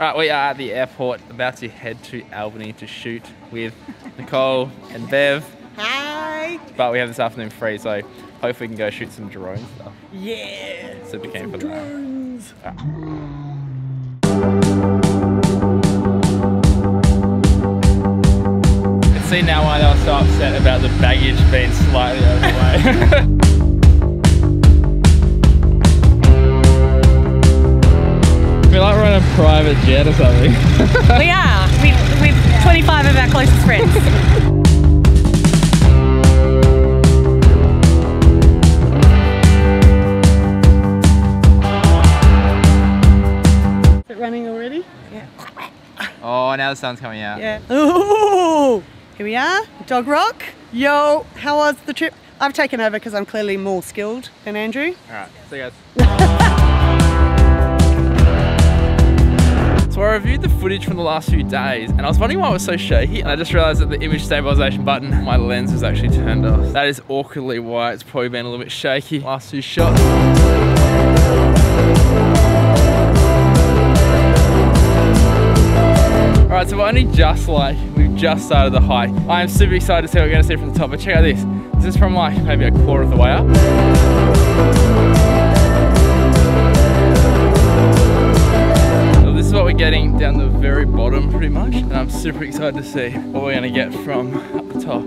Right, we are at the airport, about to head to Albany to shoot with Nicole and Bev. Hi! But we have this afternoon free, so hopefully we can go shoot some drone stuff. Yeah! Super keen for that. Drones! You can see now why they were so upset about the baggage being slightly over the way. I feel like we're on a private jet or something. We are, with 25 of our closest friends. Is it running already? Yeah. Oh, now the sun's coming out. Yeah. Ooh! Here we are, Dog Rock. Yo, how was the trip? I've taken over because I'm clearly more skilled than Andrew. Alright, see you guys. So I reviewed the footage from the last few days and I was wondering why it was so shaky, and I just realised that the image stabilisation button on my lens was actually turned off. That is awkwardly why it's probably been a little bit shaky last few shots. Alright, so we're only we've just started the hike. I am super excited to see what we're going to see from the top, but check out this. This is from like maybe a quarter of the way up. This is what we're getting down the very bottom pretty much, and I'm super excited to see what we're going to get from up the top.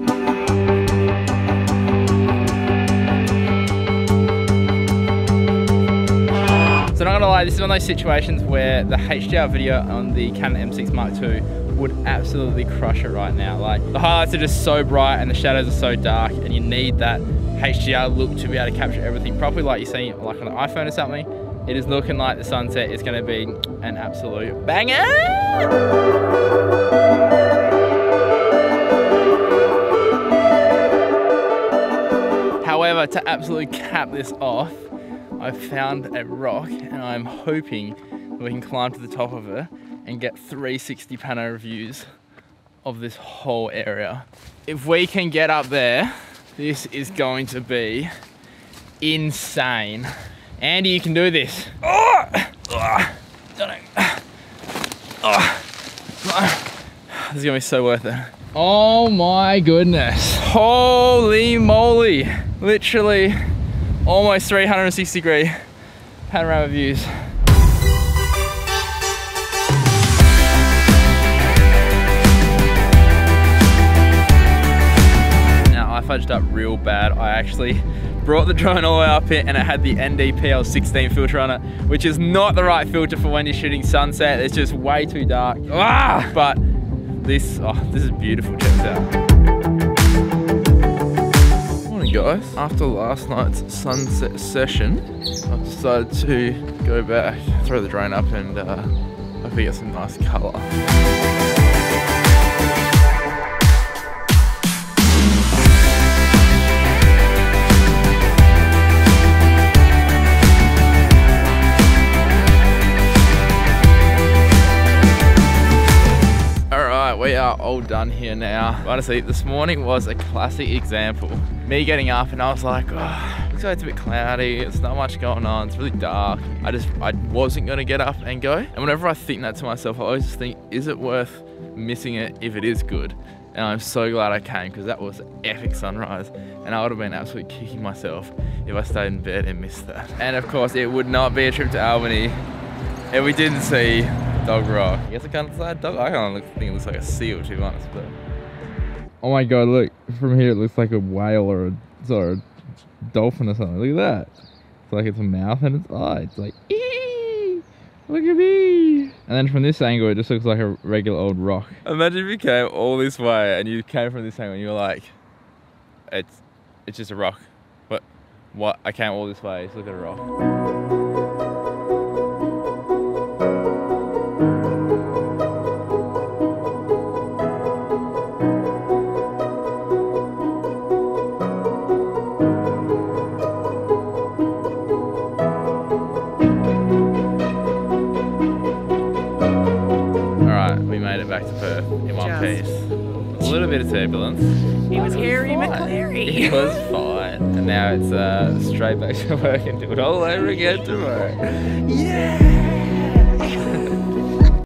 So not going to lie, this is one of those situations where the HDR video on the Canon M6 Mark II would absolutely crush it right now. Like, the highlights are just so bright and the shadows are so dark, and you need that HDR look to be able to capture everything properly, like you see like on an iPhone or something. It is looking like the sunset is going to be an absolute banger! However, to absolutely cap this off, I've found a rock and I'm hoping that we can climb to the top of it and get 360 panoramic views of this whole area. If we can get up there, this is going to be insane. Andy, you can do this. Oh! This is gonna be so worth it. Oh my goodness. Holy moly. Literally almost 360-degree panorama views. Now I fudged up real bad. I actually brought the drone all the way up here and it had the ND-PL16 filter on it, which is not the right filter for when you're shooting sunset. It's just way too dark. Ah! But this is beautiful. Check this out. Morning guys. After last night's sunset session, I've decided to go back, throw the drone up and hopefully get some nice colour. We are all done here now. Honestly, this morning was a classic example. Me getting up and I was like, oh, looks like it's a bit cloudy, it's not much going on, it's really dark. I wasn't gonna get up and go. And whenever I think that to myself, I always just think, is it worth missing it if it is good? And I'm so glad I came because that was an epic sunrise. And I would have been absolutely kicking myself if I stayed in bed and missed that. And of course, it would not be a trip to Albany if we didn't see Dog Rock. I guess I can't decide dog. I kind of think it looks like a seal, to be honest. But oh my god, look from here, it looks like a whale or a dolphin or something. Look at that. It's like it's a mouth and its eye. It's like, ee, look at me. And then from this angle, it just looks like a regular old rock. Imagine if you came all this way and you came from this angle and you were like, it's just a rock. But what? I came all this way. Just look at a rock. Back to Perth in one piece. A little bit of turbulence. He was Harry McCleary. He was fine. And now it's straight back to work and do it all over again tomorrow. Yeah!